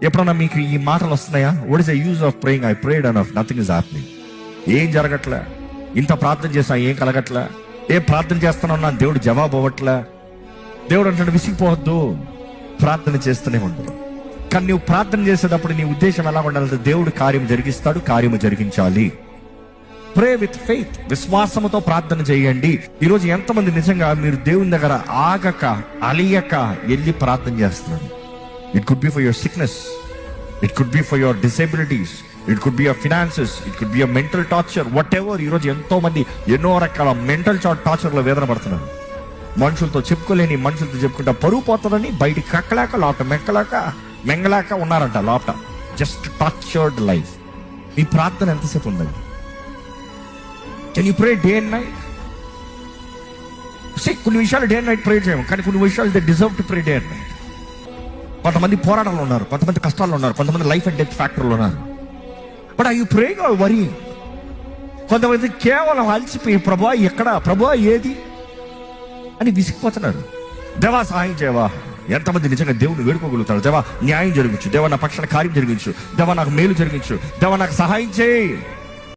ఎప్పుడన్నా మీకు ఈ మాటలు వస్తున్నాయా? What is the use of praying? I prayed and of nothing is happening. ఏం జరగట్లే, ఇంత ప్రార్థన చేసా ఏం కలగట్లే, ఏం ప్రార్థన చేస్తానన్నా దేవుడు జవాబు అవ్వట్లే. దేవుడు అంటాడు విసిగిపోవద్దు, ప్రార్థన చేస్తూనే ఉండదు. కానీ నువ్వు ప్రార్థన చేసేటప్పుడు నీ ఉద్దేశం ఎలా ఉండాలంటే దేవుడు కార్యం జరిగిస్తాడు, కార్యము జరిగించాలి. ప్రే విత్ ఫెయిత్, విశ్వాసముతో ప్రార్థన చేయండి. ఈరోజు ఎంతమంది నిజంగా మీరు దేవుని దగ్గర ఆగక అలియక వెళ్ళి ప్రార్థన చేస్తున్నారు? It could be for your sickness, it could be for your disabilities, it could be your finances, it could be your mental torture, what ever. ఈరోజు ఎంతో మంది ఎన్నో రకాల మెంటల్ టార్చర్లో వేదన పడుతున్నారు. మనుషులతో చెప్పుకోలేని, మనుషులతో చెప్పుకుంటా పరువు పోతుందని బయటికి కక్కలేక లోపట మెంగలేక ఉన్నారంట. లోపట జస్ట్ టార్చర్డ్ లైఫ్. మీ ప్రార్థన ఎంతసేపు ఉందండి? Can you pray day and night? కొన్ని విషయాలు డే అండ్ నైట్ ప్రే చేయము, కానీ కొన్ని విషయాలు they deserve to pray day and night. కొంతమంది పోరాటంలో ఉన్నారు, కొంతమంది కష్టాల్లో ఉన్నారు, కొంతమంది లైఫ్ అండ్ డెత్ ఫ్యాక్టర్లో ఉన్నారు. But are you praying or worrying? కొంతమంది కేవలం అలసిపోయి ప్రభువా ఎక్కడ, ప్రభువా ఏది అని విసిగిపోతున్నారు. దేవా సహాయం చేయవా? ఎంతమంది నిజంగా దేవుని వేడుకోగలుగుతారు? దేవా న్యాయం జరిగించు, దేవా నా పక్షాన కార్యం జరిగించు, దేవా నాకు మేలు జరిగించు, దేవా నాకు సహాయం చేయి.